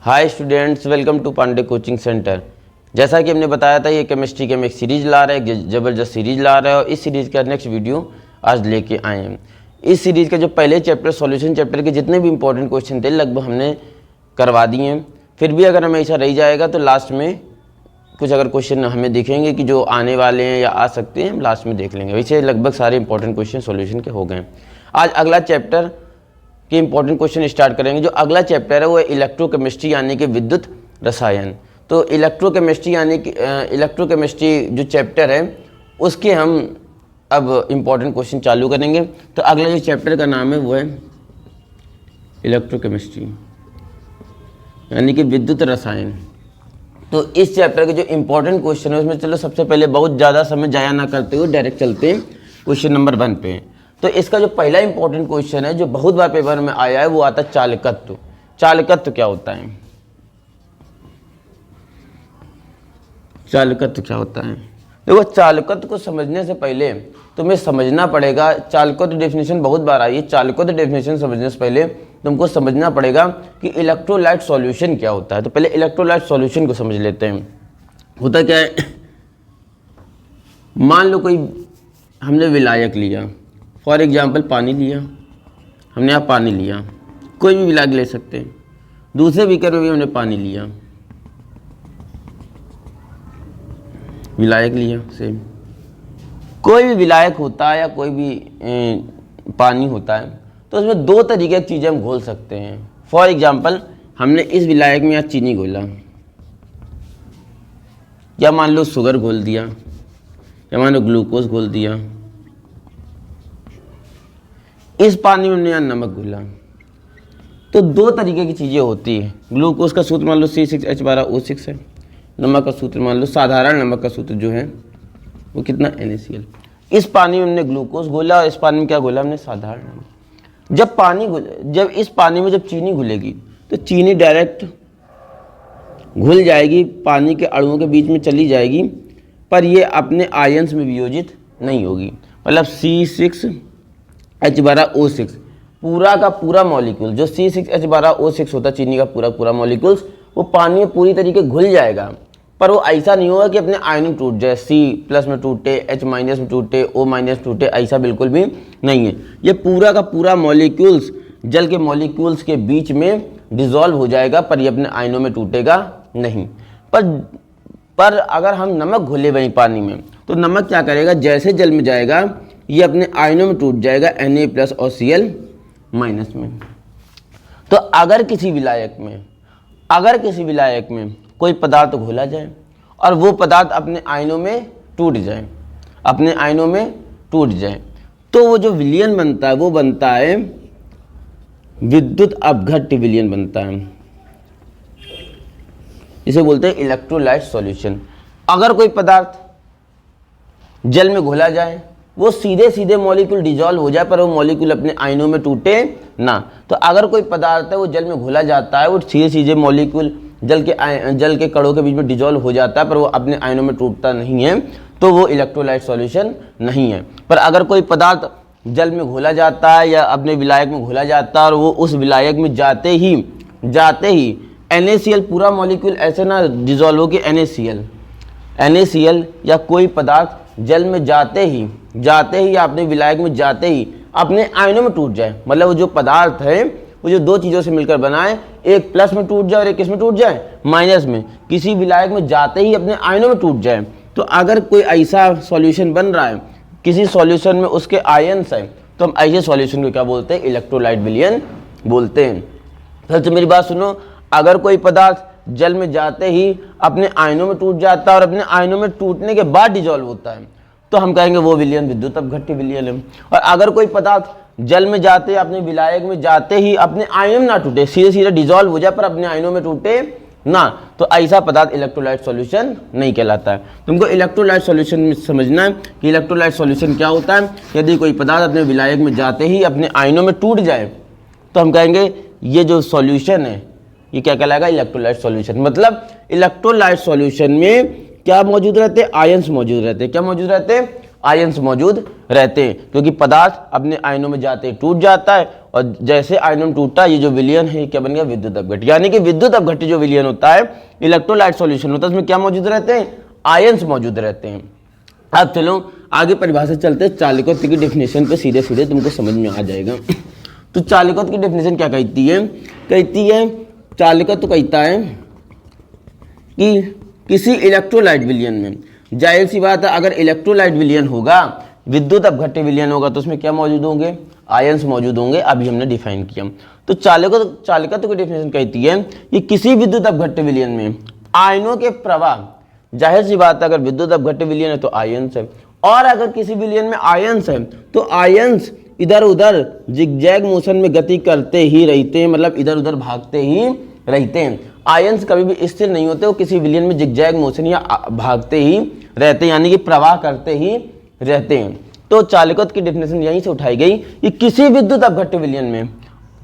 Hi students, welcome to Pandey coaching centre. जैसा कि हमने बताया था, ये केमिस्ट्री के हम एक सीरीज़ ला रहे हैं, एक ज़बरदस्त सीरीज़ ला रहे हैं और इस सीरीज़ का नेक्स्ट वीडियो आज लेके आए हैं। इस सीरीज़ का जो पहले चैप्टर सॉल्यूशन चैप्टर के जितने भी इंपॉर्टेंट क्वेश्चन थे लगभग हमने करवा दिए हैं। फिर भी अगर हमें ऐसा रह जाएगा तो लास्ट में कुछ अगर क्वेश्चन हमें दिखेंगे कि जो आने वाले हैं या आ सकते हैं, हम लास्ट में देख लेंगे। वैसे लगभग सारे इंपॉर्टेंट क्वेश्चन सॉल्यूशन के हो गए हैं। आज अगला चैप्टर के इंपॉर्टेंट क्वेश्चन स्टार्ट करेंगे। जो अगला चैप्टर है वो है इलेक्ट्रोकेमिस्ट्री यानी कि विद्युत रसायन। तो इलेक्ट्रोकेमिस्ट्री यानी कि इलेक्ट्रोकेमिस्ट्री जो चैप्टर है उसके हम अब इंपॉर्टेंट क्वेश्चन चालू करेंगे। तो अगला जो चैप्टर का नाम है वो है इलेक्ट्रोकेमिस्ट्री यानी कि विद्युत रसायन। तो इस चैप्टर के जो इंपॉर्टेंट क्वेश्चन है उसमें चलो सबसे पहले बहुत ज़्यादा समय जाया ना करते हुए डायरेक्ट चलते हैं क्वेश्चन नंबर 1 पे। तो इसका जो पहला इंपॉर्टेंट क्वेश्चन है जो बहुत बार पेपर में आया है वो आता है चालकत्व। चालकत्व क्या होता है? चालकत्व क्या होता है? देखो, चालकत्व को समझने से पहले तुम्हें समझना पड़ेगा। चालकत्व डेफिनेशन बहुत बार आई है। चालकत्व डेफिनेशन समझने से पहले तुमको समझना पड़ेगा कि इलेक्ट्रोलाइट सॉल्यूशन क्या होता है। तो पहले इलेक्ट्रोलाइट सॉल्यूशन को समझ लेते हैं। होता क्या है, मान लो कोई हमने विलायक लिया, फॉर एग्जाम्पल पानी लिया, हमने यहाँ पानी लिया, कोई भी विलायक ले सकते हैं। दूसरे बीकर में भी हमने पानी लिया, विलायक लिया, सेम कोई भी विलायक होता है या कोई भी पानी होता है तो उसमें दो तरीके की चीज़ें हम घोल सकते हैं। फॉर एग्जाम्पल हमने इस विलायक में यहाँ चीनी घोला, या मान लो शुगर घोल दिया, या मान लो ग्लूकोज घोल दिया। इस पानी में हमने यहाँ नमक घोला। तो दो तरीके की चीज़ें होती है। ग्लूकोज का सूत्र मान लो C6H12O6 है, नमक का सूत्र मान लो साधारण नमक का सूत्र जो है वो कितना NaCl। इस पानी में हमने ग्लूकोज घोला और इस पानी में क्या घोला हमने? साधारण नमक। जब इस पानी में जब चीनी घुलेगी तो चीनी डायरेक्ट घुल जाएगी, पानी के अणुओं के बीच में चली जाएगी, पर ये अपने आयंस में वियोजित नहीं होगी। मतलब C6H12O6 पूरा का पूरा मॉलिक्यूल, जो C6H12O6 होता है चीनी का पूरा मॉलिक्यूल्स, वो पानी में पूरी तरीके घुल जाएगा, पर वो ऐसा नहीं होगा कि अपने आयन में टूट जाए, C+ में टूटे, H- में टूटे, O- टूटे, ऐसा बिल्कुल भी नहीं है। ये पूरा का पूरा मॉलिक्यूल्स जल के मॉलिक्यूल्स के बीच में डिसॉल्व हो जाएगा, पर ये अपने आयनों में टूटेगा नहीं। पर अगर हम नमक घोले वहीं पानी में तो नमक क्या करेगा? जैसे जल में जाएगा ये अपने आयनों में टूट जाएगा, Na+ और Cl- में। तो अगर किसी विलायक में कोई पदार्थ घोला जाए और वो पदार्थ अपने आयनों में टूट जाए, तो वो जो विलयन बनता है वो बनता है विद्युत अपघट्य विलयन बनता है। इसे बोलते हैं इलेक्ट्रोलाइट सॉल्यूशन। अगर कोई पदार्थ जल में घोला जाए वो सीधे मॉलिक्यूल डिजॉल्व हो जाए, पर वो मॉलिक्यूल अपने आयनों में टूटे ना। तो अगर कोई पदार्थ है वो जल में घोला जाता है, वो सीधे मॉलिक्यूल जल के कणों के बीच में डिजॉल्व हो जाता है, पर वो अपने आयनों में टूटता नहीं है, तो वो इलेक्ट्रोलाइट सॉल्यूशन नहीं है। पर अगर कोई पदार्थ जल में घोला जाता है या अपने विलायक में घोला जाता है और वो उस विलायक में जाते ही NaCl पूरा मॉलिक्यूल ऐसे ना डिजॉल्व हो कि NaCl या कोई पदार्थ जल में जाते ही या अपने विलायक में जाते ही अपने आयनों में टूट जाए। मतलब वो जो पदार्थ है वो जो दो चीज़ों से मिलकर बना है, एक प्लस में टूट जाए और एक किस में टूट जाए? माइनस में। किसी विलायक में जाते ही अपने आयनों में टूट जाए। तो अगर कोई ऐसा सॉल्यूशन बन रहा है, किसी सॉल्यूशन में उसके आयन्स हैं, तो हम ऐसे सॉल्यूशन को क्या बोलते हैं? इलेक्ट्रोलाइट विलयन बोलते हैं। फिर तो मेरी बात सुनो, अगर कोई पदार्थ जल में जाते ही अपने आयनों में टूट जाता है और अपने आयनों में टूटने के बाद डिजॉल्व होता है, तो हम कहेंगे वो विलयन विद्युत अपघट्य विलयन है। और अगर कोई पदार्थ जल में जाते अपने विलायक में जाते ही अपने आयनों में ना टूटे, सीधे डिजॉल्व हो जाए पर अपने आयनों में टूटे ना, तो ऐसा पदार्थ इलेक्ट्रोलाइट सॉल्यूशन नहीं कहलाता है। तुमको इलेक्ट्रोलाइट सॉल्यूशन में समझना है कि इलेक्ट्रोलाइट सॉल्यूशन क्या होता है। यदि कोई पदार्थ अपने विलायक में जाते ही अपने आयनों में टूट जाए तो हम कहेंगे ये जो सॉल्यूशन है ये क्या कहलाएगा? Electrolyte solution. मतलब इलेक्ट्रोलाइट सॉल्यूशन में क्या मौजूद रहते हैं? आयंस मौजूद रहते हैं। क्या मौजूद रहते हैं? आयन्स मौजूद रहते हैं, क्योंकि पदार्थ अपने आयनों में जाते ही टूट जाता है, और जैसे आयनों में टूटता है ये जो विलयन है क्या बन गया, विद्युत अपघट्य। यानी कि विद्युत अपघट्य जो विलयन होता है, इलेक्ट्रोलाइट सॉल्यूशन होता है, उसमें क्या मौजूद रहते हैं, आयन्स मौजूद रहते हैं। अब चलो आगे परिभाषा चलते हैं, चालकत्व की डेफिनेशन पे सीधे सीधे तुमको समझ में आ जाएगा। तो चालकत्व की डेफिनेशन क्या कहती है, चालकत्व कहता है कि किसी इलेक्ट्रोलाइट विलयन में, जाहिर सी बात है अगर इलेक्ट्रोलाइट विलयन होगा, विद्युत अपघट्य विलयन होगा, तो उसमें क्या मौजूद होंगे, आयन्स मौजूद होंगे, अभी हमने डिफाइन किया। तो चालकत्व की डेफिनेशन कहती है कि किसी विद्युत अपघट्य विलयन में आयनों के प्रवाह, जाहिर सी बात है अगर विद्युत अपघट्य विलयन है तो आयन्स है, और अगर किसी विलयन में आयन्स है तो आयन्स इधर उधर जिगजैग मोशन में गति करते ही रहते हैं, मतलब इधर उधर भागते ही रहते हैं। आयन्स कभी भी स्थिर नहीं होते, वो किसी विलयन में जिगजैग मोशन या भागते ही रहते हैं, यानी कि प्रवाह करते ही रहते हैं। तो चालकत्व की डेफिनेशन यहीं से उठाई गई कि किसी विद्युत अपघट्य विलयन में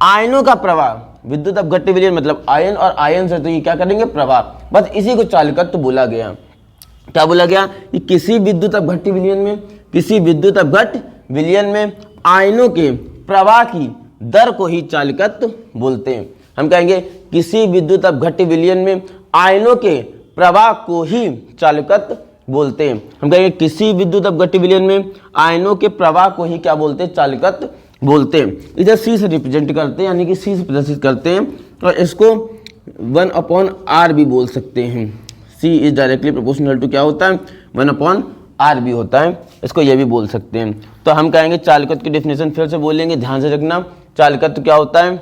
आयनों का प्रवाह, विद्युत अपघट्य विलयन मतलब आयन और आयन्स है, तो ये क्या करेंगे, प्रवाह, बस इसी को चालकत्व बोला गया। क्या बोला गया कि किसी विद्युत अपघट्य विलयन में, किसी विद्युत अपघट्य विलयन में आयनों के प्रवाह की दर को ही चालकत्व बोलते हैं। हम कहेंगे किसी विद्युत अपघट्य विलयन में आयनों के प्रवाह को ही चालकत्व बोलते हैं। हम कहेंगे किसी विद्युत अपघट्य विलयन में आयनों के प्रवाह को ही क्या बोलते हैं, चालकत्व बोलते हैं। इधर सी से रिप्रेजेंट करते हैं, यानी कि सी से प्रदर्शित करते हैं, और इसको 1/r भी बोल सकते हैं। सी इज डायरेक्टली प्रोपोर्शनल टू क्या होता है, 1/r भी होता है, इसको ये भी बोल सकते हैं। तो हम कहेंगे चालकत्व की डेफिनेशन फिर से बोलेंगे, ध्यान से रखना। चालकत्व क्या होता है,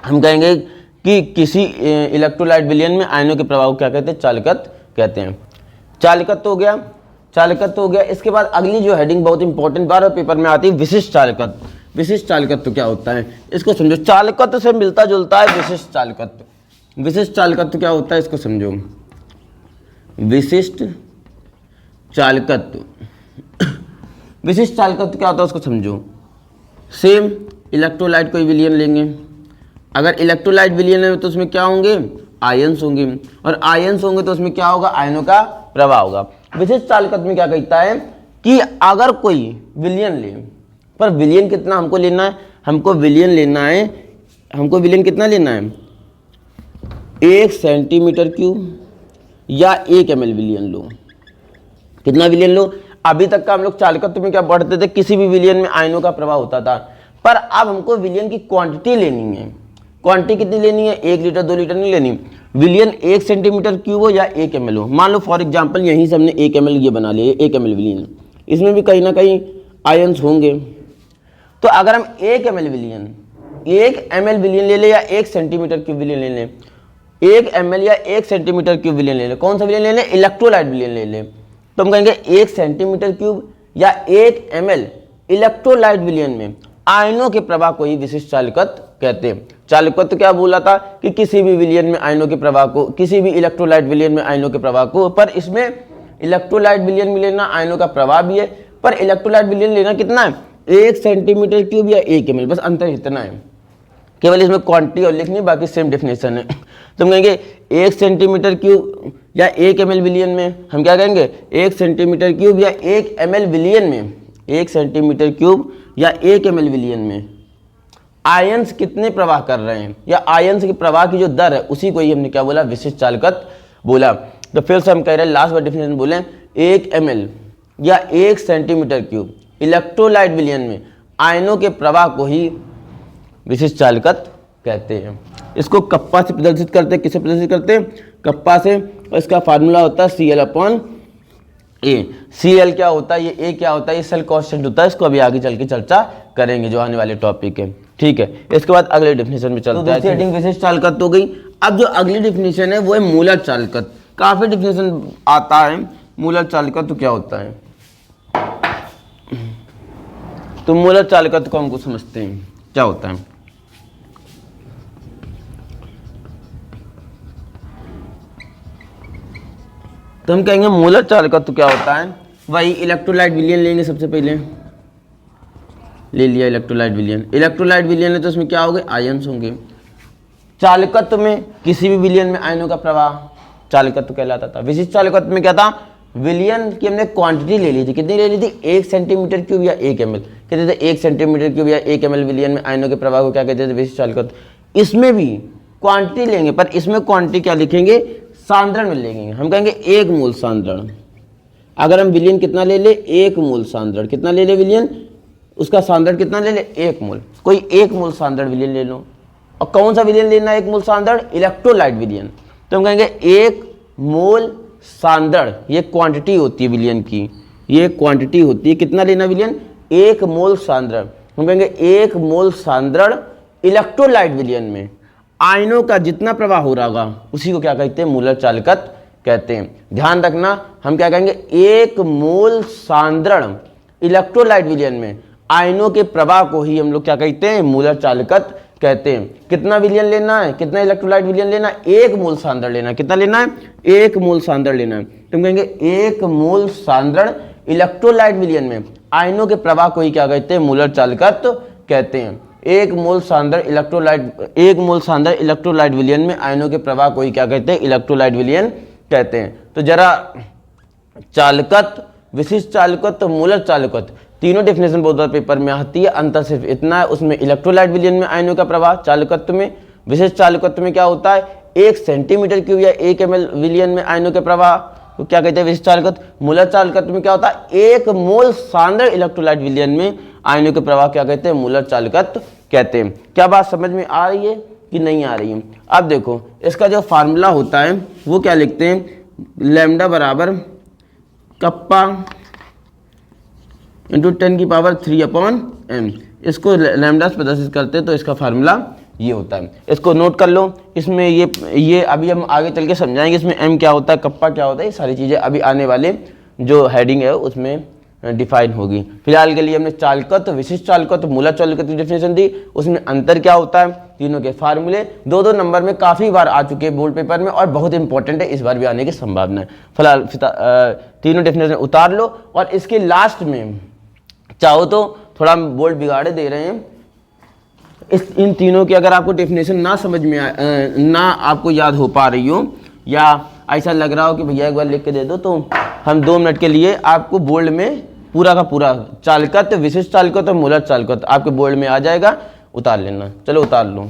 हम कहेंगे कि किसी इलेक्ट्रोलाइट विलयन में आयनों के प्रवाह को क्या कहते हैं, चालकत्व कहते हैं। चालकत्व हो गया, चालकत्व हो गया। इसके बाद अगली जो हेडिंग बहुत इंपॉर्टेंट बार पेपर में आती है, विशिष्ट चालकत्व। विशिष्ट चालकत्व क्या होता है, इसको समझो। चालकत्व से मिलता जुलता है विशिष्ट चालकत्व। विशिष्ट चालकत्व क्या होता है, इसको समझो। विशिष्ट चालकत्व, विशिष्ट चालकत्व क्या होता है उसको समझो। सेम इलेक्ट्रोलाइट कोई विलयन लेंगे, अगर इलेक्ट्रोलाइट विलयन है तो उसमें क्या होंगे, आयन्स होंगे, और आयन्स होंगे तो उसमें क्या होगा, आयनों का प्रवाह होगा। विशिष्ट चालकत्व में क्या कहता है कि अगर कोई विलयन ले, पर विलयन कितना हमको लेना है, हमको विलयन लेना है, हमको विलयन कितना लेना है, 1 सेंटीमीटर क्यूब या 1 ml विलयन लो। कितना विलयन लो, अभी तक का हम लोग चालकत्व में क्या पढ़ते थे, किसी भी विलयन में आयनों का प्रवाह होता था, पर अब हमको विलयन की क्वांटिटी लेनी है। क्वांटिटी कितनी लेनी है, 1 लीटर 2 लीटर नहीं लेनी। विलयन 1 सेंटीमीटर क्यूब हो या 1 ml हो। मान लो फॉर एग्जांपल यहीं से हमने 1 ml ये बना लिया, 1 ml विलयन, इसमें भी कहीं ना कहीं आयन्स होंगे। तो अगर हम 1 ml विलयन, 1 ml विलयन ले ले या 1 सेंटीमीटर क्यूब विलयन ले लें, 1 ml या 1 सेंटीमीटर क्यूब विलयन ले लें, कौन सा विलयन ले लें, इलेक्ट्रोलाइट विलयन ले लें, तो हम कहेंगे 1 सेंटीमीटर क्यूब या 1 ml इलेक्ट्रोलाइट विलयन में आयनों के प्रवाह को ही विशिष्ट चालकत्व कहते हैं। चालकत्व क्या बोला था कि किसी भी विलयन में आयनों के प्रवाह को, किसी भी इलेक्ट्रोलाइट विलयन में आयनों के प्रवाह को, पर इसमें इलेक्ट्रोलाइट विलयन में लेना आयनों का प्रवाह भी है, पर इलेक्ट्रोलाइट विलयन लेना कितना है, 1 सेंटीमीटर क्यूब या 1 ml, बस अंतर इतना है, केवल इसमें क्वांटिटी और लिखनी, बाकी सेम डेफिनेशन है। तो हम कहेंगे 1 सेंटीमीटर क्यूब या 1 ml विलयन में, हम क्या कहेंगे 1 सेंटीमीटर क्यूब या 1 ml विलयन में, 1 सेंटीमीटर क्यूब या 1 ml विलयन में आयन्स कितने प्रवाह कर रहे हैं, या आयन्स के प्रवाह की जो दर है, उसी को ही हमने क्या बोला, विशिष्ट चालकत्व बोला। तो फिर से हम कह रहे हैं, लास्ट बार डेफिनेशन बोले, 1 ml या 1 सेंटीमीटर क्यूब इलेक्ट्रोलाइट विलयन में आयनों के प्रवाह को ही विशिष्ट चालकत्व कहते हैं। इसको कप्पा से प्रदर्शित करते हैं, किसे प्रदर्शित करते हैं, कप्पा से, और इसका फार्मूला होता है Cl/A। Cl क्या होता है, ये A क्या होता है, ये सेल कांस्टेंट होता है, इसको अभी आगे चल के चर्चा करेंगे जो आने वाले टॉपिक है, ठीक है। इसके बाद अगले डेफिनेशन में चलते हैं। तो हेडिंग विशिष्ट चालकत्व हो गई। अब जो अगली डेफिनेशन है वो है मूलक चालकत्व। काफी डेफिनेशन आता है, मूलक चालकत्व क्या होता है, तो मूलक चालकत्व को हमको समझते हैं क्या होता है। तो हम कहेंगे मूलक चालकत्व क्या होता है, वही इलेक्ट्रोलाइट विलयन लेंगे, सबसे पहले ले लिया इलेक्ट्रोलाइट विलयन। इलेक्ट्रोलाइट विलयन है तो उसमें क्या होंगे, आयन्स होंगे। चालकत्व में किसी भी विलयन में आयनों का प्रवाह चालकत्व कहलाता था। विशिष्ट चालकत्व में क्या था, विलियन की हमने क्वांटिटी ले ली थी, कितनी ले ली थी, 1 सेंटीमीटर क्यूब या 1 ml, कहते थे 1 सेंटीमीटर क्यूब या 1 ml विलियन में आयनों के प्रवाह को क्या कहते थे, विशिष्ट चालकत्व। इसमें भी क्वांटिटी लेंगे, पर इसमें क्वांटिटी क्या लिखेंगे, सांद्रण में लेंगे। हम कहेंगे 1 मोल सांद्रण। अगर हम विलियन कितना ले ले, 1 मोल सांद्रण, कितना ले ले विलियन, उसका सांद्रण कितना ले ले, 1 मोल। कोई 1 मोल सांद्रण विलियन ले लो। और कौन सा विलियन लेना है 1 मोल सांद्रण, इलेक्ट्रोलाइट विलियन। तो हम कहेंगे 1 मोल सांद्रण, ये क्वांटिटी होती है विलियन की, ये क्वांटिटी होती है, कितना लेना विलियन, 1 मोल सांद्रण। हम कहेंगे 1 मोल सांद्रण इलेक्ट्रोलाइट विलियन में आयनों का जितना प्रवाह हो रहा होगा उसी को क्या कहते हैं, मूलर चालकत्व कहते हैं। ध्यान रखना, हम क्या कहेंगे, 1 मोल सांद्रण इलेक्ट्रोलाइट विलियन में आयनों के प्रवाह को ही हम लोग क्या कहते हैं, मूलर चालकत्व कहते हैं। कितना विलियन लेना है, कितना इलेक्ट्रोलाइट विलियन लेना है, 1 मोल सांद्रण लेना है। कितना लेना है, 1 मोल सांद्रण लेना है। तो हम कहेंगे 1 मोल सांद्रण इलेक्ट्रोलाइट विलियन में आयनों के प्रवाह को ही क्या कहते हैं, मूलर चालकत्व कहते हैं। 1 मोल सांद्रण इलेक्ट्रोलाइट विलियन में आयनों के प्रवाह को ही क्या कहते हैं, इलेक्ट्रोलाइट विलियन कहते हैं। तो जरा चालकत्व, विशिष्ट चालकत्व, मूलर चालकत्व, तीनों डेफिनेशन बहुत बार पेपर में आती है। अंतर सिर्फ इतना है, उसमें इलेक्ट्रोलाइट विलियन में आयनों का प्रवाह चालकत्व में, विशिष्ट चालकत्व में क्या होता है, 1 सेंटीमीटर क्यूब या 1 ml विलियन में आयनों के प्रवाह को क्या कहते हैं, विशिष्ट चालकत्व। मूलर चालकत्व में क्या होता है, 1 मोल सांद्रण इलेक्ट्रोलाइट विलियन में आयनों के प्रवाह क्या कहते हैं, मूलर चालकत्व कहते हैं। क्या बात समझ में आ रही है कि नहीं आ रही है। अब देखो इसका जो फार्मूला होता है वो क्या लिखते हैं, लैम्डा बराबर कप्पा इंटू 10⁻³ इसको लैम्डा से प्रदर्शित करते हैं, तो इसका फार्मूला ये होता है। इसको नोट कर लो। इसमें ये अभी हम आगे चल के समझाएंगे इसमें m क्या होता है, कप्पा क्या होता है, ये सारी चीज़ें अभी आने वाले जो हेडिंग है उसमें डिफाइन होगी। फिलहाल के लिए हमने चालकत्व, विशिष्ट चालकत्व, मूलर चालकत्व की डेफिनेशन दी, उसमें अंतर क्या होता है, तीनों के फार्मूले 2-2 नंबर में काफ़ी बार आ चुके हैं बोर्ड पेपर में और बहुत इंपॉर्टेंट है, इस बार भी आने की संभावना है। फिलहाल तीनों डेफिनेशन उतार लो और इसके लास्ट में चाहो तो थोड़ा बोर्ड बिगाड़े दे रहे हैं, इन तीनों की अगर आपको डेफिनेशन ना समझ में ना आपको याद हो पा रही हो या ऐसा लग रहा हो कि भैया एक बार लिख के दे दो, तो हम 2 मिनट के लिए आपको बोर्ड में पूरा का पूरा चालकत्व, विशिष्ट चालकत्व, मूलर चालकत्व आपके बोर्ड में आ जाएगा, उतार लेना। चलो उतार लो।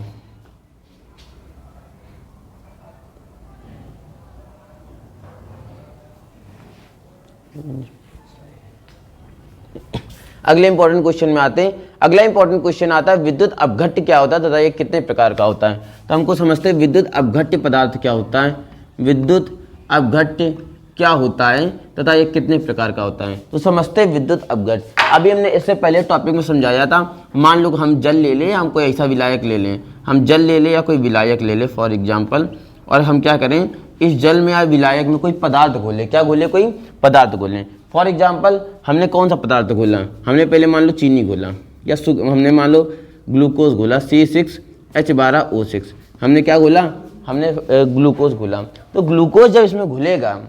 अगले इंपॉर्टेंट क्वेश्चन में आते हैं। अगला इंपॉर्टेंट क्वेश्चन आता है विद्युत अपघट्य क्या होता है तथा ये कितने प्रकार का होता है। तो हमको समझते हैं विद्युत अपघट्य पदार्थ क्या होता है, विद्युत अपघट्य क्या होता है तथा ये कितने प्रकार का होता है। तो समझते हैं विद्युत अपघट्य। अभी हमने इससे पहले टॉपिक में समझाया था, मान लो हम जल ले लें, हम कोई ऐसा विलायक ले लें, हम जल ले लें या कोई विलायक ले लें फॉर एग्जाम्पल, और हम क्या करें, इस जल में या विलायक में कोई पदार्थ घोलें। क्या घोलें, कोई पदार्थ घोलें। फॉर एग्जाम्पल हमने कौन सा पदार्थ घोला, हमने पहले मान लो चीनी घोला, या हमने मान लो ग्लूकोज घोला C6H12O6। हमने क्या घोला, हमने ग्लूकोज घोला। तो ग्लूकोज जब इसमें घुलेगा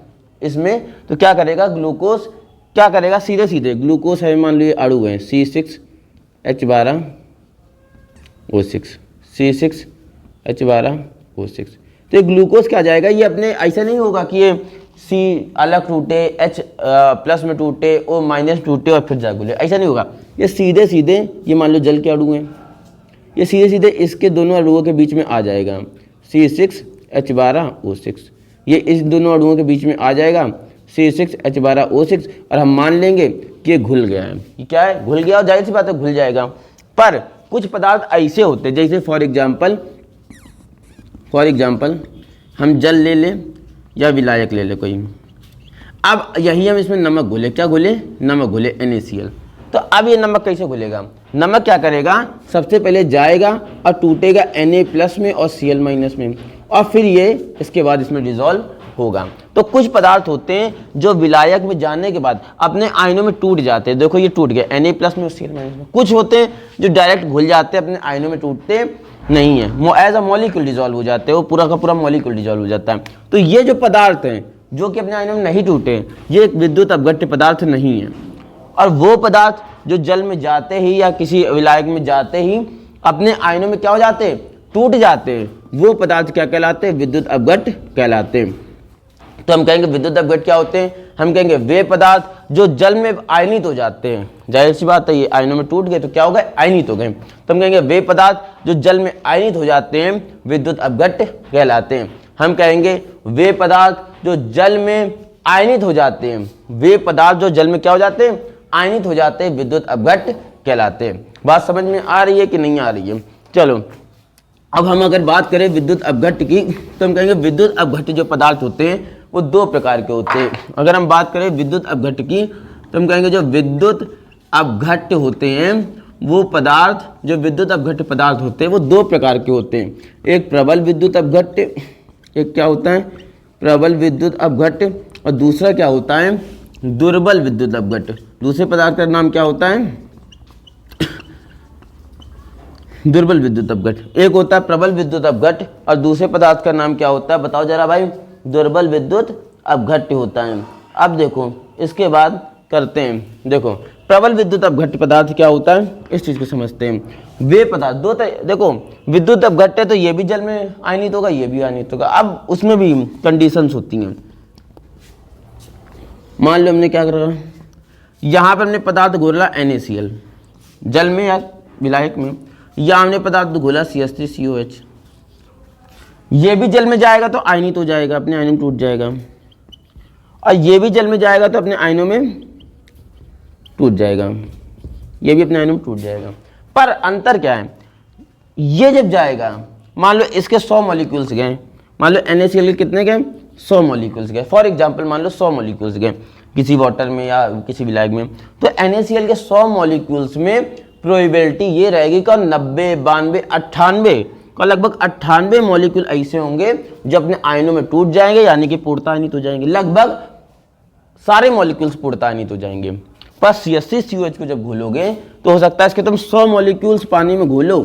इसमें, तो क्या करेगा, ग्लूकोज क्या करेगा, सीधे सीधे ग्लूकोज है, मान लो ये अणु है C6H12O6, तो ये ग्लूकोज क्या जाएगा, ये अपने ऐसा नहीं होगा कि ये C अलग टूटे, H प्लस में टूटे, O माइनस टूटे और फिर जा घुले, ऐसा नहीं होगा। ये सीधे सीधे, ये मान लो जल के अणु हैं, ये सीधे सीधे इसके दोनों अणुओं के बीच में आ जाएगा C6H12O6, ये इस दोनों अणुओं के बीच में आ जाएगा C6H12O6, और हम मान लेंगे कि ये घुल गया है। ये क्या है, घुल गया, और जाहिर सी बात है घुल जाएगा। पर कुछ पदार्थ ऐसे होते हैं, जैसे फॉर एग्जाम्पल हम जल ले लें या विलायक ले ले कोई, अब यही हम इसमें नमक घोले, क्या घोले, नमक घोले NaCl। तो अब ये नमक कैसे घुलेगा, नमक क्या करेगा, सबसे पहले जाएगा और टूटेगा Na+ में और Cl- में, और फिर ये इसके बाद इसमें डिजॉल्व होगा। तो कुछ पदार्थ होते हैं जो विलायक में जाने के बाद अपने आयनों में टूट जाते हैं। देखो ये टूट गया Na+ में और Cl- में। कुछ होते हैं जो डायरेक्ट घुल जाते हैं, अपने आयनों में टूटते नहीं है, एज अ मॉलिक्यूल डिजॉल्व हो जाते हैं, वो पूरा का पूरा मॉलिक्यूल डिजॉल्व हो जाता है। तो ये जो पदार्थ हैं जो कि अपने आयनों में नहीं टूटे, ये एक विद्युत अपघट्य पदार्थ नहीं है। और वो पदार्थ जो जल में जाते ही या किसी विलायक में जाते ही अपने आयनों में क्या हो जाते हैं, टूट जाते हैं, वो पदार्थ क्या कहलाते हैं, विद्युत अपघट्य कहलाते हैं। तो हम कहेंगे विद्युत अपघट्य क्या होते हैं, हम कहेंगे वे पदार्थ जो जल में आयनित हो जाते हैं। जाहिर सी बात है, ये आयनों में टूट गए तो क्या हो गए, आयनित हो गए। तो हम कहेंगे वे पदार्थ जो जल में आयनित हो जाते हैं विद्युत अपघट्य कहलाते हैं। हम कहेंगे वे पदार्थ जो जल में आयनित हो जाते हैं, वे पदार्थ जो जल में क्या हो जाते हैं, आयनित हो जाते हैं, विद्युत अपघट्य कहलाते हैं। बात समझ में आ रही है कि नहीं आ रही है? चलो अब हम अगर बात करें विद्युत अपघट्य की तो हम कहेंगे विद्युत अपघट्य जो पदार्थ होते हैं वो दो प्रकार के होते हैं। अगर हम बात करें विद्युत अपघट्य की तो हम कहेंगे जो विद्युत अपघट्य होते हैं वो पदार्थ, जो विद्युत अपघट्य पदार्थ होते हैं वो दो प्रकार के होते हैं। एक प्रबल विद्युत अपघट्य, एक क्या होता है प्रबल विद्युत अपघट्य, और दूसरा क्या होता है दुर्बल विद्युत अपघट्य। दूसरे पदार्थ का नाम क्या होता है दुर्बल विद्युत अपघट्य। एक होता है प्रबल विद्युत अपघट्य और दूसरे पदार्थ का नाम क्या होता है, बताओ जरा भाई, दुर्बल विद्युत अपघट्य होता है। अब देखो इसके बाद करते हैं, देखो प्रबल विद्युत अपघट्य पदार्थ क्या होता है इस चीज को समझते हैं। वे पदार्थ दो देखो विद्युत अपघट्य तो ये भी जल में आयनित होगा, ये भी आयनित होगा। अब उसमें भी कंडीशंस होती हैं। मान लो हमने क्या करा, यहाँ पर हमने पदार्थ घोला NaCl जल में या विलायक में, या हमने पदार्थ घोला CH3COH, ये भी जल में जाएगा तो आयनित हो जाएगा, अपने आयनों में टूट जाएगा, और ये भी जल में जाएगा तो अपने आयनों में टूट जाएगा, ये भी अपने आयनों में टूट जाएगा। पर अंतर क्या है, ये जब जाएगा मान लो इसके 100 मॉलिक्यूल्स गए, मान लो NaCl के कितने गए 100 मॉलिक्यूल्स गए, फॉर एग्जांपल मान लो 100 मॉलिक्यूल्स गए किसी वाटर में या किसी विलायक में, तो NaCl के 100 मॉलिक्यूल्स में प्रोबेबिलिटी ये रहेगी कि 90, 92, 98 का लगभग 98 मॉलिक्यूल ऐसे होंगे जो अपने आयनों में टूट जाएंगे, यानी कि पूर्णतः आयनित हो जाएंगे। लगभग सारे मॉलिक्यूल्स पूर्णतः आयनित हो जाएंगे। पर CH3COH को जब घोलोगे तो हो सकता है इसके तुम 100 मॉलिक्यूल्स पानी में घोलो,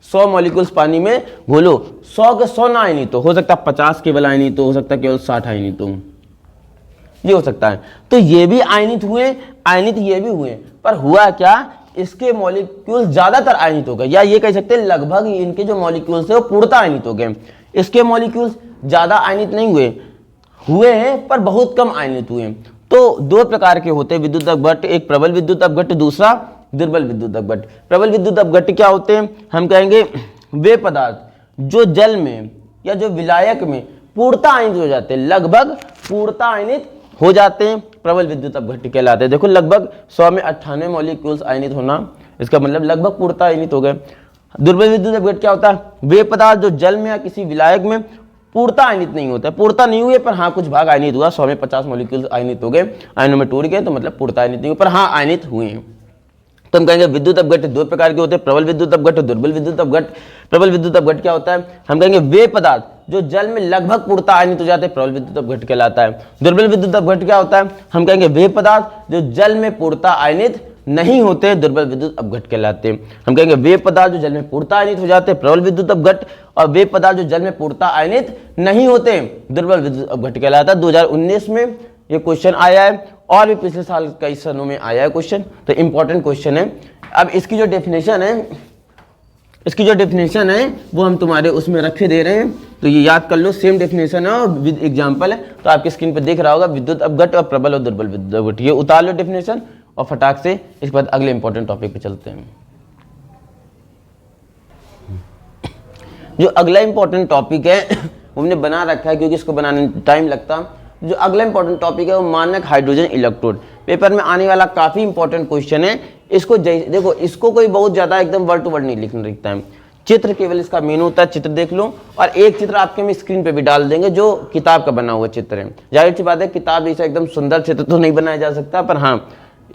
100 मॉलिक्यूल्स पानी में घोलो, 100 के 100 ना आयनित हो सकता है 50 केवल आयनित हो सकता है केवल 60 आयनित हो, ये हो सकता है। तो ये भी आयनित हुए, आयनित ये भी हुए, पर हुआ क्या, इसके मॉलिक्यूल्स ज्यादातर आयनित हो गए, या ये कह सकते हैं लगभग इनके जो मॉलिक्यूल्स है वो पूर्णतः आयनित हो गए। इसके मॉलिक्यूल्स ज्यादा आयनित नहीं हुए हैं पर बहुत कम आयनित हुए। तो दो प्रकार के होते हैं विद्युत अपघट्य, एक प्रबल विद्युत अपघट्य, दूसरा दुर्बल विद्युत अपघट्य। प्रबल विद्युत अपघट्य क्या होते हैं, हम कहेंगे वे पदार्थ जो जल में या जो विलायक में पूर्णतः आयनित हो जाते हैं, लगभग पूर्णतः आयनित हो जाते हैं, प्रबल विद्युत अपघट्य कहलाते हैं। देखो लगभग 100 में 98 मॉलिक्यूल्स आयनित होना, इसका मतलब लगभग पूर्णतः आयनित हो गए। दुर्बल विद्युत अपघट्य क्या होता है, वे पदार्थ जो जल में या किसी विलायक में पूर्णतः आयनित नहीं होता है, पूर्णतः नहीं हुए पर हाँ कुछ भाग आयनित हुआ, 100 में 50 मॉलिक्यूल्स आयनित हो गए, आयनों में टूट गए, तो मतलब पूर्णतः आयनित नहीं हुए पर हाँ आयनित हुए हैं। तो हम कहेंगे विद्युत अपघट्य दो प्रकार के होते हैं, प्रबल विद्युत अपघट्य, दुर्बल विद्युत अपघट्य। प्रबल विद्युत अपघट्य क्या होता है, हम कहेंगे वे पदार्थ जो जल में लगभग पूर्णतः आयनित हो जाते हैं, प्रबल विद्युत अपघट्य कहलाता है। दुर्बल विद्युत अपघट्य क्या होता है, हम कहेंगे वे पदार्थ जो जल में पूर्णतः आयनित नहीं होते, दुर्बल विद्युत अपघट्य कहलाते हैं। हम कहेंगे वे पदार्थ जो जल में पूर्णतः आयनित हो जाते हैं, प्रबल विद्युत अपघट्य, और वे पदार्थ जो जल में पूर्णतः आयनित नहीं होते, दुर्बल विद्युत अपघट्य कहलाता है। 2019 में ये क्वेश्चन आया है और भी पिछले साल कई सालों में आया है क्वेश्चन, तो इंपॉर्टेंट क्वेश्चन है। अब इसकी जो डेफिनेशन है वो हम तुम्हारे उसमें रखे दे रहे हैं, तो ये याद कर लो, सेम डेफिनेशन है और विद एग्जांपल है, तो आपकी स्क्रीन पे दिख रहा होगा विद्युत अपघट्य और प्रबल और दुर्बल विद्युत अपघट्य। ये उतार लो डेफिनेशन और फटाक से इसके बाद अगले इंपॉर्टेंट टॉपिक पे चलते हैं। जो अगला इंपॉर्टेंट टॉपिक है वो हमने बना रखा है क्योंकि इसको बनाने में टाइम लगता। जो अगला इंपॉर्टेंट टॉपिक है वो मानक हाइड्रोजन इलेक्ट्रोड, पेपर में आने वाला काफी इंपॉर्टेंट क्वेश्चन है। इसको देखो, इसको कोई बहुत ज्यादा एकदम वर्ड टू वर्ड नहीं लिखता है, चित्र केवल इसका मेन होता है, चित्र देख लो, और एक चित्र आपके हम स्क्रीन पे भी डाल देंगे जो किताब का बना हुआ चित्र है। जाहिर सी बात है किताब जैसा एकदम सुंदर चित्र तो नहीं बनाया जा सकता, पर हाँ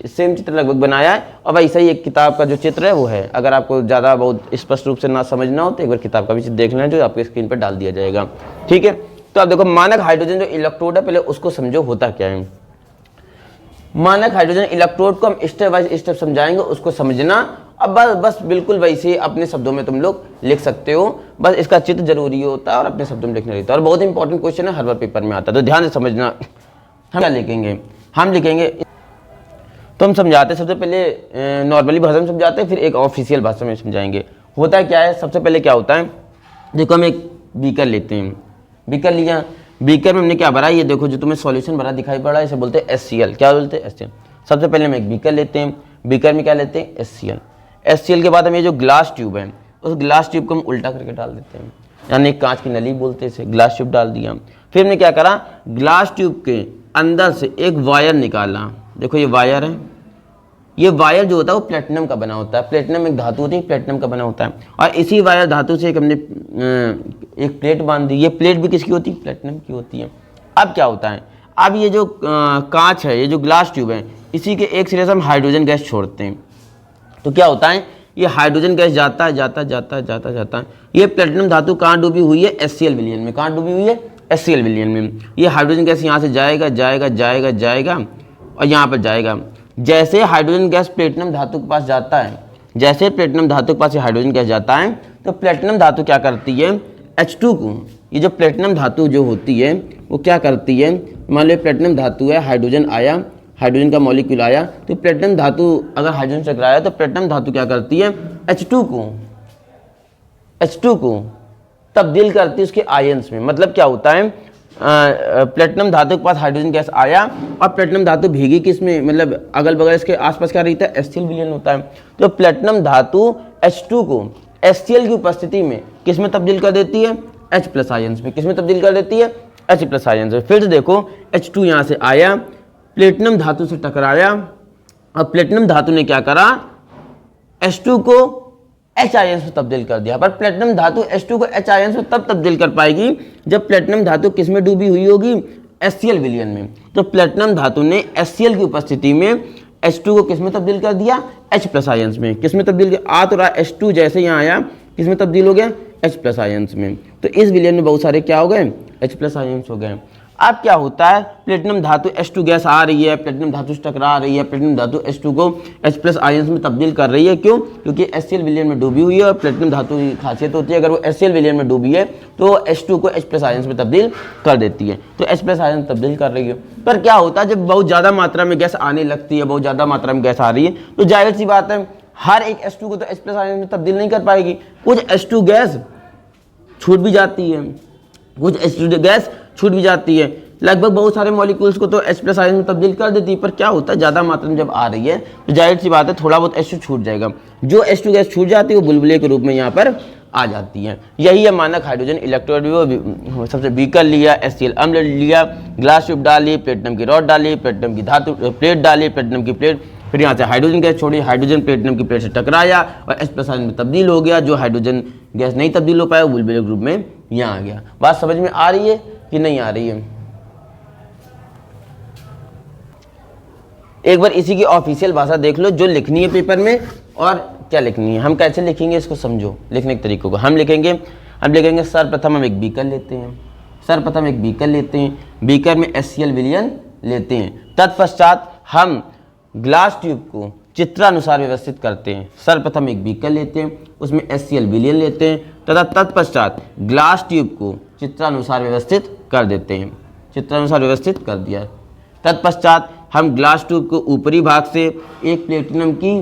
सेम चित्र लगभग बनाया है, और वैसा ही एक किताब का जो चित्र है वो है। अगर आपको ज़्यादा बहुत स्पष्ट रूप से ना समझना हो तो एक बार किताब का भी चित्र देख लेना, जो आपके स्क्रीन पर डाल दिया जाएगा, ठीक है। तो आप देखो मानक हाइड्रोजन जो इलेक्ट्रोड है, पहले उसको समझो होता क्या है। मानक हाइड्रोजन इलेक्ट्रोड को हम स्टेप बाय स्टेप समझाएंगे, उसको समझना। अब बस बिल्कुल वैसे ही अपने शब्दों में तुम लोग लिख सकते हो, बस इसका चित्र जरूरी होता है और अपने शब्दों में लिखना रहता है, और बहुत इंपॉर्टेंट क्वेश्चन है, हर बार पेपर में आता है, तो ध्यान से समझना। हम क्या लिखेंगे, हम लिखेंगे, तो हम समझाते सबसे पहले नॉर्मली भाषा में समझाते हैं, फिर एक ऑफिशियल भाषा में समझाएंगे। होता क्या है, सबसे पहले क्या होता है, देखो हम एक बीकर लेते हैं, बीकर लिया, बीकर में हमने क्या भरा, ये देखो जो तुम्हें सॉल्यूशन भरा दिखाई पड़ रहा है, इसे बोलते हैं HCl। क्या बोलते हैं? HCl। सबसे पहले हम एक बीकर लेते हैं, बीकर में क्या लेते हैं? HCl। HCl के बाद हम ये जो ग्लास ट्यूब है, उस ग्लास ट्यूब को हम उल्टा करके डाल देते हैं, यानी कांच की नली बोलते हैं इसे, ग्लास ट्यूब डाल दिया। फिर हमने क्या करा, ग्लास ट्यूब के अंदर से एक वायर निकाला। देखो ये वायर है, ये वायर जो होता है वो प्लेटिनम का बना होता है। प्लेटिनम एक धातु होती है, प्लेटिनम का बना होता है। और इसी वायर धातु से एक हमने एक प्लेट बांध दी। ये प्लेट भी किसकी होती है? प्लेटिनम की होती है। अब क्या होता है, अब ये जो कांच है, ये जो ग्लास ट्यूब है, इसी के एक सिरे से हम हाइड्रोजन गैस छोड़ते हैं। तो क्या होता है, ये हाइड्रोजन गैस जाता है जाता जाता जाता जाता है। ये प्लेटिनम धातु कहाँ डूबी हुई है? HCl विलयन में। कहाँ डूबी हुई है? HCl विलयन में। ये हाइड्रोजन गैस यहाँ से जाएगा जाएगा जाएगा जाएगा और यहाँ पर जाएगा। जैसे हाइड्रोजन गैस प्लेटिनम धातु के पास जाता है, जैसे प्लेटिनम धातु के पास ये हाइड्रोजन गैस जाता है, तो प्लेटिनम धातु क्या करती है? H2 को, ये जो प्लेटिनम धातु जो होती है वो क्या करती है, मान लो प्लेटिनम धातु है, हाइड्रोजन आया, हाइड्रोजन का मॉलिक्यूल आया, तो प्लेटिनम धातु अगर हाइड्रोजन से टकराया तो प्लेटिनम धातु क्या करती है? H2 को तब्दील करती है उसके आयन्स में। मतलब क्या होता है, प्लेटिनम धातु के पास हाइड्रोजन गैस आया और प्लेटिनम धातु भीगी किस में, मतलब अगल बगल इसके आसपास क्या रहता है? HCl विलयन होता है। तो प्लेटिनम धातु H2 को HCl की उपस्थिति में किस में तब्दील कर देती है? H+ आयन्स में। किस में तब्दील कर देती है? H+ आयन्स में। फिर से देखो, H2 यहाँ से आया, प्लेटिनम धातु से टकराया और प्लेटिनम धातु ने क्या करा, H2 को H आयन्स में तब्दील कर दिया। पर प्लेटिनम धातु H2 को H आयन्स में तब तब्दील कर पाएगी जब प्लेटिनम धातु किस में डूबी हुई होगी? HCl विलयन में। तो प्लेटिनम धातु ने HCl की उपस्थिति में H2 को किस में तब्दील कर दिया? H+ आयन्स में। किस में तब्दील किया? आ तो रहा H2 जैसे यहाँ आया, किस में तब्दील हो गया? H+ आयन्स में। तो इस विलयन में बहुत सारे क्या हो गए? H+ आयन्स हो गए। अब क्या होता है, प्लेटिनम धातु H2 गैस आ रही है, प्लेटिनम धातु से टकरा रही है, प्लेटिनम धातु H2 को H+ आयन्स में तब्दील कर रही है। क्यों? क्योंकि HCl विलयन में डूबी हुई है और प्लेटिनम धातु की खासियत होती है अगर वो HCl विलयन में डूबी है तो H2 को H+ आयन्स में तब्दील कर देती है। तो H+ आयन तब्दील कर रही है। पर क्या होता है, जब बहुत ज़्यादा मात्रा में गैस आने लगती है, बहुत ज़्यादा मात्रा में गैस आ रही है, तो जाहिर सी बात है हर एक H2 को तो H+ आयन में तब्दील नहीं कर पाएगी। कुछ H2 गैस छूट भी जाती है, कुछ H2 गैस छूट भी जाती है। लगभग बहुत सारे मॉलिक्यूल्स को तो H+ आयन में तब्दील कर देती है। पर क्या होता है, ज़्यादा मात्रा में जब आ रही है तो जाहिर सी बात है थोड़ा बहुत H2 छूट जाएगा। जो H2 गैस छूट जाती है वो बुलबुले के रूप में यहाँ पर आ जाती है। यही है मानक हाइड्रोजन इलेक्ट्रोड। सबसे बीकर लिया, HCl अम्ल लिया, ग्लास ट्यूब डाली, प्लेटिनम की रॉड डाली, प्लेटिनम की धातु प्लेट डाली, प्लेटिनम की प्लेट, फिर यहाँ से हाइड्रोजन गैस छोड़ी, हाइड्रोजन प्लेटिनम की प्लेट से टकराया और H+ आयन में तब्दील हो गया। जो हाइड्रोजन गैस नहीं तब्दील हो पाया वो बुलबुले ग्रुप में यहाँ आ गया। बात समझ में आ रही है कि नहीं आ रही है? एक बार इसी की ऑफिशियल भाषा देख लो जो लिखनी है पेपर में और क्या लिखनी है। हम कैसे लिखेंगे इसको समझो, लिखने के तरीकों को। हम लिखेंगे सर्वप्रथम हम एक बीकर लेते हैं, सर्वप्रथम एक बीकर लेते हैं, बीकर में HCl विलयन लेते हैं। तत्पश्चात हम ग्लास ट्यूब को चित्रानुसार व्यवस्थित करते हैं। सर्वप्रथम एक बीकर लेते हैं, उसमें HCl विलयन लेते हैं तथा तत्पश्चात ग्लास ट्यूब को चित्रानुसार व्यवस्थित कर देते हैं। चित्रानुसार व्यवस्थित कर दिया। तत्पश्चात हम ग्लास ट्यूब को ऊपरी भाग से एक प्लेटिनम की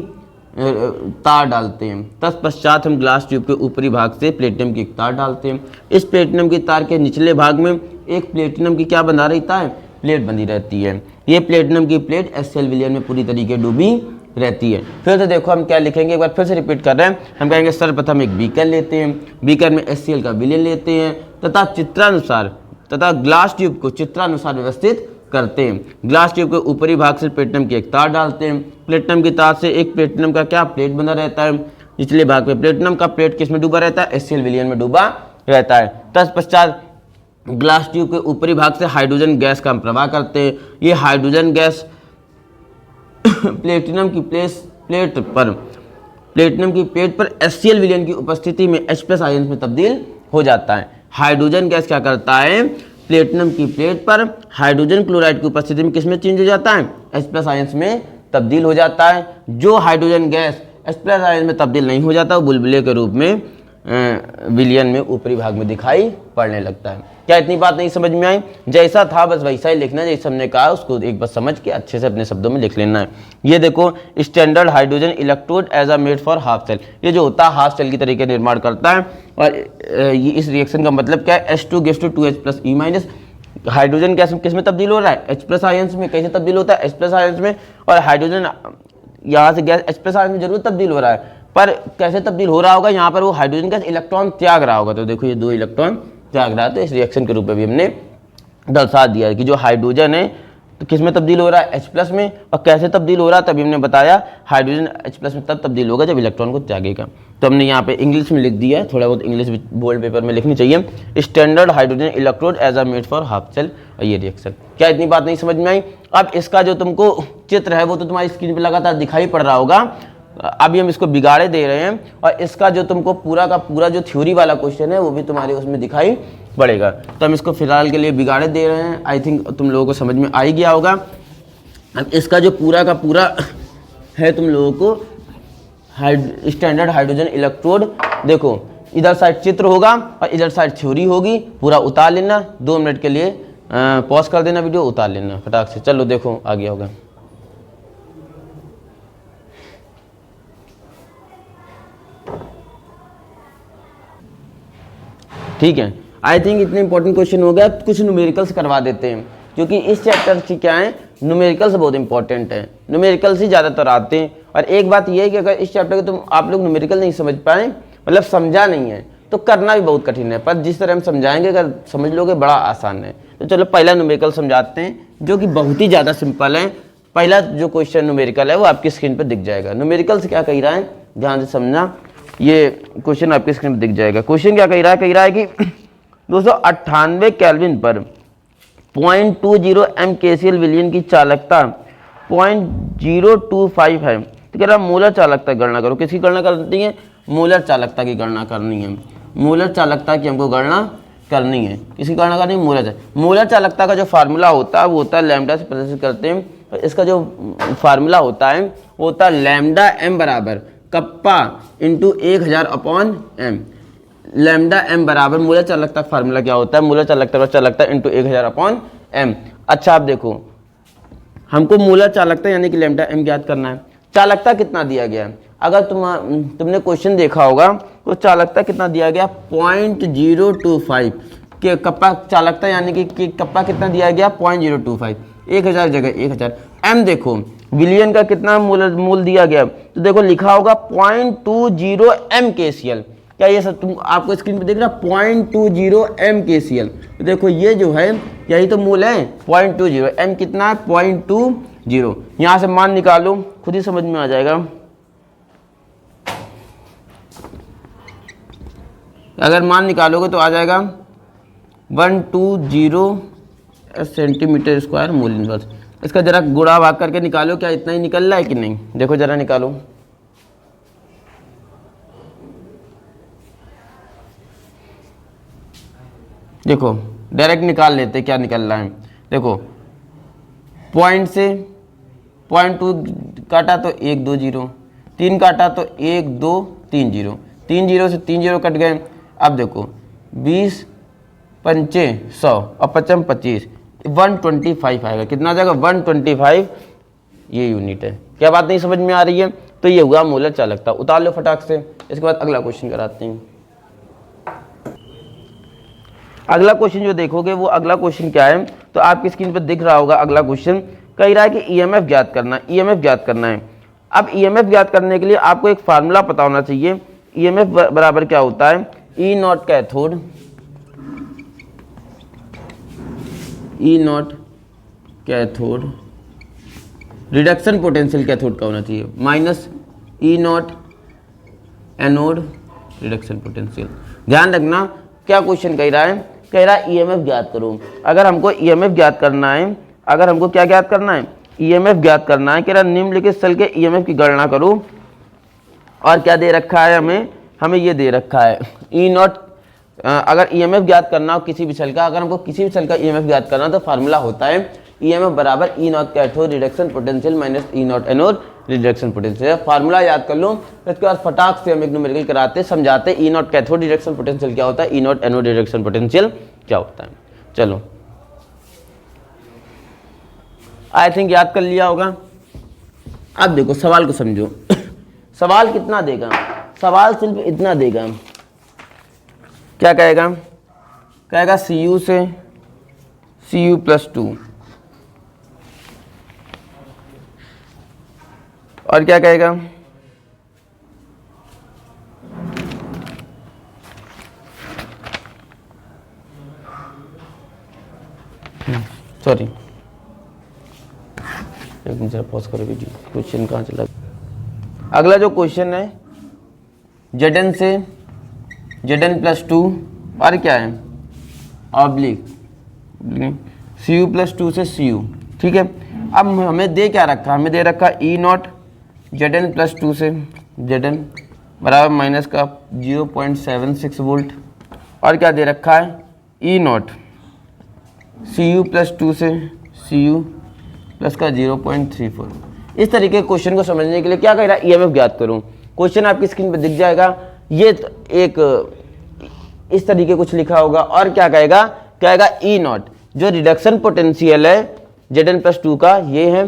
तार डालते हैं। तत्पश्चात हम ग्लास ट्यूब के ऊपरी भाग से प्लेटिनम की एक तार डालते हैं। इस प्लेटिनम की तार के निचले भाग में एक प्लेटिनम की क्या बंधा रहता है? प्लेट बंधी रहती है। ये प्लेटिनम की प्लेट HCl विलयन में पूरी तरीके डूबी रहती है। फिर तो देखो हम क्या लिखेंगे, एक बार फिर से रिपीट कर रहे हैं। हम कहेंगे सर्वप्रथम एक बीकर लेते हैं, बीकर में HCl का विलयन लेते हैं तथा ग्लास ट्यूब को चित्रानुसार व्यवस्थित करते हैं। ग्लास ट्यूब के ऊपरी भाग से प्लेटिनम की एक तार डालते हैं। प्लेटिनम की तार से एक प्लेटिनम का क्या प्लेट बना रहता है, निचले भाग में प्लेटिनम का प्लेट किस में डूबा रहता है? HCl विलयन में डूबा रहता है। तत्पश्चात ग्लास ट्यूब के ऊपरी भाग से हाइड्रोजन गैस का हम प्रवाह करते हैं। ये हाइड्रोजन गैस प्लेटिनम की प्लेट पर HCl विलयन की उपस्थिति में H+ आयन्स में तब्दील हो जाता है। हाइड्रोजन गैस क्या करता है, प्लेटिनम की प्लेट पर हाइड्रोजन क्लोराइड की उपस्थिति में किसमें चेंज हो जाता है? H+ आयन्स में तब्दील हो जाता है। जो हाइड्रोजन गैस H+ आयन्स में तब्दील नहीं हो जाता वो बुलबुले के रूप में विलयन में ऊपरी भाग में दिखाई पड़ने लगता है। क्या इतनी बात नहीं समझ में आई? जैसा था बस वैसा ही लिखना है, जैसे हमने कहा उसको एक बार समझ के अच्छे से अपने शब्दों में लिख लेना है। ये देखो, standard hydrogen electrode as a made for half cell. ये जो होता है हाफ सेल की तरीके निर्माण करता है और ये इस रिएक्शन का मतलब क्या है? H2 gives to 2H+ E-। Hydrogen gas किस में तब्दील हो रहा है, H+ आयंस में। कैसे तब्दील होता है, H+ आयंस में। और हाइड्रोजन यहाँ से गैस H+ आयंस में जरूर तब्दील हो रहा है, पर कैसे तब्दील हो रहा होगा, यहाँ पर वो हाइड्रोजन गैस इलेक्ट्रॉन त्याग रहा होगा। तो देखो ये 2 इलेक्ट्रॉन त्याग रहा है, तो इस रिएक्शन के रूप में भी हमने दर्शा दिया है कि जो हाइड्रोजन है तो किस में तब्दील हो रहा है, H+ में। और कैसे तब्दील हो रहा है, तभी हमने बताया हाइड्रोजन H+ में तब तब्दील होगा जब इलेक्ट्रॉन को त्यागेगा। तो हमने यहाँ पे इंग्लिश में लिख दिया है, थोड़ा बहुत इंग्लिश बोल्ड पेपर में लिखनी चाहिए। Standard hydrogen electrode as a made for half cell. और ये रिएक्शन, क्या इतनी बात नहीं समझ में आई। अब इसका जो तुमको चित्र है वो तो तुम्हारी स्क्रीन पर लगातार दिखाई पड़ रहा होगा। अभी हम इसको बिगाड़े दे रहे हैं, और इसका जो तुमको पूरा का पूरा जो थ्योरी वाला क्वेश्चन है वो भी तुम्हारे उसमें दिखाई पड़ेगा। तो हम इसको फिलहाल के लिए बिगाड़े दे रहे हैं। आई थिंक तुम लोगों को समझ में आ ही गया होगा। अब इसका जो पूरा का पूरा है तुम लोगों को स्टैंडर्ड हाइड्रोजन इलेक्ट्रोड, देखो इधर साइड चित्र होगा और इधर साइड थ्योरी होगी, पूरा उतार लेना। 2 मिनट के लिए पॉज कर देना वीडियो, उतार लेना फटाक से। चलो देखो आ गया होगा। ठीक है, आई थिंक इतने इंपॉर्टेंट क्वेश्चन हो गया। कुछ न्यूमेरिकल्स करवा देते हैं, क्योंकि इस चैप्टर की क्या है, न्यूमेरिकल्स बहुत इंपॉर्टेंट है। न्यूमेरिकल्स ही ज़्यादातर आते हैं। और एक बात यह है कि अगर इस चैप्टर को आप लोग न्यूमेरिकल नहीं समझ पाए, मतलब समझा नहीं है, तो करना भी बहुत कठिन है। पर जिस तरह हम समझाएंगे अगर समझ लोगे बड़ा आसान है। तो चलो पहला न्यूमेरिकल समझाते हैं, जो कि बहुत ही ज़्यादा सिंपल है। पहला जो क्वेश्चन न्यूमेरिकल है वो आपकी स्क्रीन पर दिख जाएगा। न्यूमेरिकल से क्या कह रहा है, ध्यान से समझना। ये क्वेश्चन आपकी स्क्रीन पर दिख जाएगा। क्वेश्चन क्या कह रहा है कि 298 केल्विन पर 0.20 MkCl विलयन की चालकता 0.025 है। तो कह रहा मोलर चालकता की गणना करो। किसकी गणना करनी है, मोलर चालकता की गणना करनी है। मोलर चालकता की हमको गणना करनी है। किसकी गणना करनी है, मोलर चालकता का जो फार्मूला होता है वो होता है लैम्डा से प्रदर्शित करते हैं। तो इसका जो फार्मूला होता है वो होता है लैम्डा m बराबर kappa into 1000/m। Lambda m बराबर मोलर चालकता का फार्मूला क्या होता है, मोलर चालकता इंटू 1000/m। अच्छा आप देखो, हमको मोलर चालकता यानी कि लैम्डा m ज्ञात करना है। चालकता कितना दिया गया है, अगर तुमने क्वेश्चन देखा होगा तो चालकता कितना दिया गया, 0.025 के कप्पा चालकता यानी कि कप्पा कितना दिया गया, 0.025, 1000 जगह 1000। m देखो विलियन का कितना मोल दिया गया, तो देखो लिखा होगा 0.20 MkCl। क्या ये सब तुम आपको स्क्रीन पे देख रहा, 0.20 MkCl। तो देखो ये जो है यही तो मोल है, 0.20। m कितना है, 0.20। यहाँ से मान निकालो, खुद ही समझ में आ जाएगा। अगर मान निकालोगे तो आ जाएगा 120 सेंटीमीटर स्क्वायर मोल इनवर्स। इसका जरा गुणा भाग करके निकालो, क्या इतना ही निकल रहा है कि नहीं, देखो जरा निकालो। देखो डायरेक्ट निकाल लेते क्या निकल रहा है। देखो पॉइंट से 0.2 काटा तो 1 2 0, 3 काटा तो 1 2 3 0, 3 0 से 3 0 कट गए। अब देखो 20 पंचे 100 और 55 25, 125 आएगा। कितना आ जाएगा, 125 ये यूनिट है। क्या बात नहीं समझ में आ रही है। तो ये हुआ मोलर चालकता। उतार लो फटाक से। इसके बाद अगला क्वेश्चन कराते हैं। अगला क्वेश्चन जो देखोगे वो अगला क्वेश्चन क्या है, तो आपकी स्क्रीन पर दिख रहा होगा। अगला क्वेश्चन कह रहा है कि ईएमएफ ज्ञात करना है, ईएमएफ ज्ञात करना है। अब ईएमएफ ज्ञात करने के लिए आपको एक फार्मूला पता होना चाहिए। ईएमएफ बराबर क्या होता है, E naught cathode, E naught cathode reduction potential cathode का होना चाहिए, minus E naught anode reduction potential. ध्यान रखना क्या क्वेश्चन कह रहा है, कह रहा है ईएमएफ ज्ञात करो। अगर हमको ईएमएफ ज्ञात करना है, अगर हमको क्या ज्ञात करना है, ईएमएफ ज्ञात करना है, कह रहा निम्नलिखित सेल के ईएमएफ की गणना करो। और क्या दे रखा है हमें ये दे रखा है ई नॉट। अगर ईएमएफ ज्ञात करना हो किसी भी सेल का, अगर हमको किसी भी सेल का ईएमएफ ज्ञात करना तो फार्मूला होता है ईएमएफ बराबर E naught cathode reduction potential minus E naught anode reduction potential. Formula याद कर लो, इसके बाद फटाक से हम एक न्यूमेरिकल कराते समझाते ई नॉट कैथोड रिडक्शन पोटेंशियल क्या होता है, E naught anode reduction potential क्या होता है। चलो आई थिंक याद कर लिया होगा। अब देखो सवाल को समझो। सवाल कितना देगा, सवाल सिर्फ इतना देगा, क्या कहेगा, कहेगा Cu से Cu+2 और क्या कहेगा, सॉरी एक मिनट जरा पॉज करो वीडियो, क्वेश्चन कहाँ चला। अगला जो क्वेश्चन है Zn से Zn+2 और क्या है ऑब्लिक Cu+2 से Cu, ठीक है। अब हमें दे क्या रखा, हमें दे रखा E0 Zn+2 से Zn बराबर माइनस का 0.76 वोल्ट और क्या दे रखा है E0 Cu+2 से Cu प्लस का 0.34। इस तरीके के क्वेश्चन को समझने के लिए क्या कह रहा है, EMF ज्ञात करूं। क्वेश्चन आपकी स्क्रीन पर दिख जाएगा, ये एक इस तरीके कुछ लिखा होगा और क्या कहेगा E0 जो रिडक्शन पोटेंशियल है Zn+2 का ये है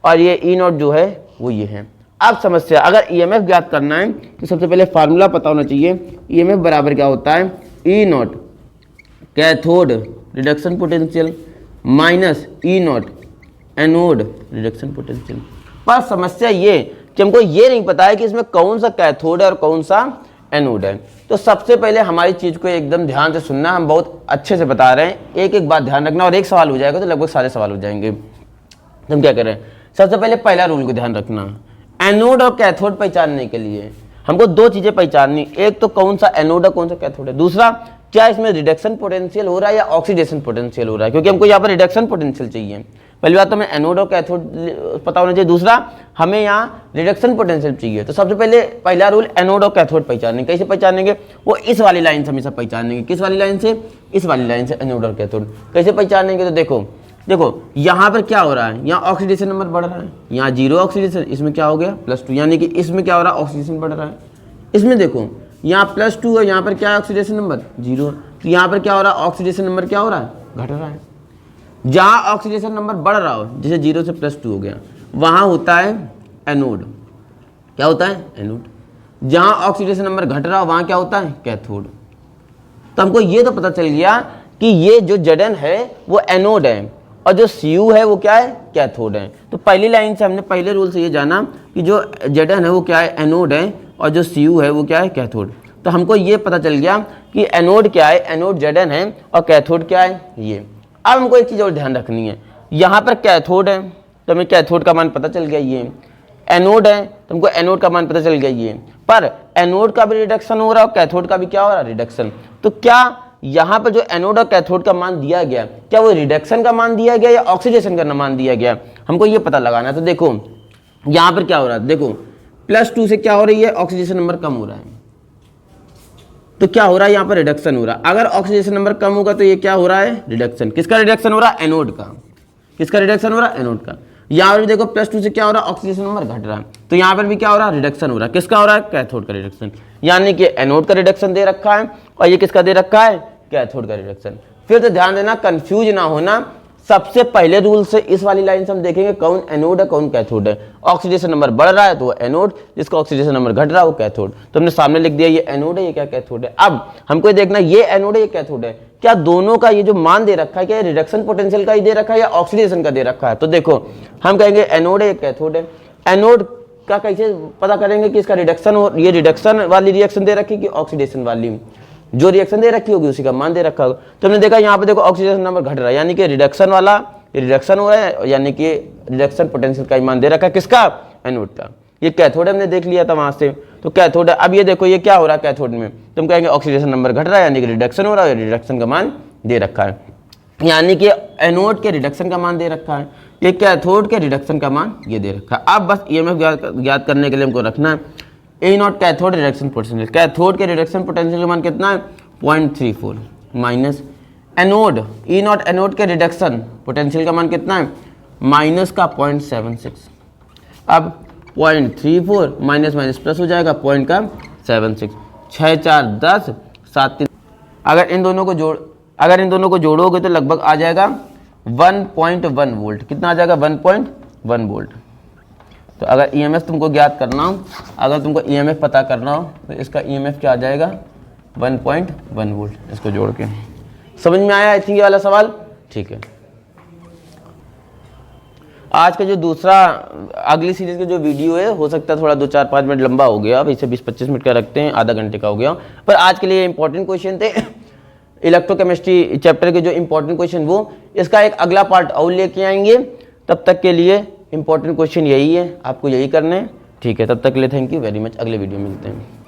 और ये E0 जो है वो ये है। अब समस्या, अगर EMF ज्ञात करना है तो सबसे पहले फार्मूला पता होना चाहिए। EMF बराबर क्या होता है E0 cathode reduction potential minus E0 anode reduction potential. पर समस्या ये कि हमको ये नहीं पता है कि इसमें कौन सा कैथोड है और कौन सा एनोड है। तो सबसे पहले हमारी चीज़ को एकदम ध्यान से सुनना, हम बहुत अच्छे से बता रहे हैं, एक एक बात ध्यान रखना और एक सवाल हो जाएगा तो लगभग सारे सवाल हो जाएंगे। तो हम क्या कर रहे हैं, सबसे पहले पहला रूल को ध्यान रखना। एनोड और कैथोड पहचानने के लिए हमको दो चीज़ें पहचाननी, एक तो कौन सा एनोड है कौन सा कैथोड है, दूसरा क्या इसमें रिडक्शन पोटेंशियल हो रहा है या ऑक्सीडेशन पोटेंशियल हो रहा है, क्योंकि हमको यहाँ पर रिडक्शन पोटेंशियल चाहिए। पहली बात तो हमें एनोड और कैथोड पता होना चाहिए, दूसरा हमें यहाँ रिडक्शन पोटेंशियल चाहिए। तो सबसे पहले पहला रूल एनोड और कैथोड पहचानेंगे। कैसे पहचानेंगे, वो इस वाली लाइन से हमेशा पहचानेंगे। किस वाली लाइन से, इस वाली लाइन से एनोड और कैथोड। कैसे पहचानेंगे, तो देखो यहाँ पर क्या हो रहा है, यहाँ ऑक्सीडेशन नंबर बढ़ रहा है, यहाँ 0 ऑक्सीडेशन, इसमें क्या हो गया +2, यानी कि इसमें क्या हो रहा है ऑक्सीडेशन बढ़ रहा है। इसमें देखो यहाँ +2 है, यहाँ पर क्या है ऑक्सीडेशन नंबर 0, तो यहाँ पर क्या हो रहा है ऑक्सीडेशन नंबर क्या हो रहा है घट रहा है। जहाँ ऑक्सीडेशन नंबर बढ़ रहा हो, जैसे 0 से +2 हो गया, वहाँ होता है एनोड। क्या होता है एनोड। जहाँ ऑक्सीडेशन नंबर घट रहा हो वहाँ क्या होता है कैथोड। तो हमको ये तो पता चल गया कि ये जो Zn है वो एनोड है और जो Cu है वो क्या है कैथोड है। तो पहली लाइन से हमने पहले रूल से ये जाना कि जो Zn है वो क्या है एनोड है और जो Cu है वो क्या है कैथोड। तो हमको ये पता चल गया कि एनोड क्या है, एनोड Zn है और कैथोड क्या है ये। अब हमको एक चीज़ और ध्यान रखनी है, यहाँ पर कैथोड है तो हमें कैथोड का मान पता चल गया, ये एनोड है तो हमको एनोड का मान पता चल गया ये। पर एनोड का भी रिडक्शन हो रहा है और कैथोड का भी क्या हो रहा है रिडक्शन। तो क्या यहाँ पर जो एनोड और कैथोड का मान दिया गया, क्या वो रिडक्शन का मान दिया गया या ऑक्सीडेशन का मान दिया गया, हमको ये पता लगाना है। तो देखो यहाँ पर क्या हो रहा है, देखो +2 से क्या हो रही है ऑक्सीडेशन नंबर कम हो रहा है, तो क्या हो रहा है यहाँ पर रिडक्शन हो रहा है। अगर ऑक्सीडेशन नंबर कम होगा तो ये क्या हो रहा है रिडक्शन। किसका रिडक्शन हो रहा है एनोड का। किसका रिडक्शन हो रहा है एनोड का। यहाँ पर भी देखो +2 से क्या हो रहा है ऑक्सीडेशन नंबर घट रहा है, तो यहाँ पर भी क्या हो रहा है रिडक्शन हो रहा है। किसका हो रहा है कैथोड का रिडक्शन, यानी कि एनोड का रिडक्शन दे रखा है और ये किसका दे रखा है कैथोड का रिडक्शन। फिर तो ध्यान देना कंफ्यूज ना होना, सबसे पहले रूल से इस वाली लाइन से हम देखेंगे कौन एनोड है कौन कैथोड है। ऑक्सीडेशन नंबर बढ़ रहा है तो वो एनोड, जिसका ऑक्सीडेशन नंबर घट रहा है वो कैथोड। तो हमने सामने लिख दिया ये एनोड है ये क्या कैथोड है। अब हमको ये देखना ये एनोड है ये कैथोड है, क्या दोनों का ये जो मान दे रखा है क्या रिडक्शन पोटेंशियल का ही दे रखा है या ऑक्सीडेशन का दे रखा है। तो देखो हम कहेंगे एनोड है ये कैथोड है। एनोड का कैसे पता करेंगे कि इसका रिडक्शन हो, ये रिडक्शन वाली रिएक्शन दे रखी कि ऑक्सीडेशन वाली, जो रिएक्शन दे रखी होगी उसी का मान दे रखा होगा। तो हमने देखा यहाँ पे देखो ऑक्सीडेशन नंबर घट रहा है, यानी कि रिडक्शन वाला रिडक्शन हो रहा है, यानी कि रिडक्शन पोटेंशियल का ही मान दे रखा है किसका एनोड का। ये कैथोड हमने देख लिया था वहां से, तो कैथोड है। अब ये देखो ये क्या हो रहा है कैथोड में, तो हम कहेंगे ऑक्सीडेशन नंबर घट रहा है यानी कि रिडक्शन हो रहा है, रिडक्शन का मान दे रखा है, यानी कि एनोड के रिडक्शन का मान दे रखा है, ये कैथोड के रिडक्शन का मान ये दे रखा है। अब बस EMF ज्ञात करने के लिए हमको रखना है A0 cathode reduction potential. Cathode के रिडक्शन पोटेंशियल का मान कितना है 0.34 माइनस एनोड E0 एनोड के रिडक्शन पोटेंशियल का मान कितना है माइनस का 0.76। अब 0.34 माइनस माइनस प्लस हो जाएगा पॉइंट का 76, 6 4 10 7 3। अगर इन दोनों को जोड़ोगे तो लगभग आ जाएगा 1.1 वोल्ट। कितना आ जाएगा 1.1 वोल्ट। तो अगर EMF तुमको ज्ञात करना हो, अगर तुमको EMF पता करना हो तो इसका EMF क्या आ जाएगा 1.1 वोल्ट। इसको जोड़ के समझ में आया आई थिंक ये वाला सवाल, ठीक है। आज का जो दूसरा अगली सीरीज का जो वीडियो है हो सकता है थोड़ा 2-4-5 मिनट लंबा हो गया, अब इसे 20-25 मिनट का रखते हैं, आधा घंटे का हो गया, पर आज के लिए इंपॉर्टेंट क्वेश्चन थे इलेक्ट्रोकेमिस्ट्री चैप्टर के जो इंपॉर्टेंट क्वेश्चन वो इसका एक अगला पार्ट और लेके आएंगे। तब तक के लिए इंपॉर्टेंट क्वेश्चन यही है, आपको यही करना है, ठीक है। तब तक के लिए थैंक यू वेरी मच, अगले वीडियो में मिलते हैं।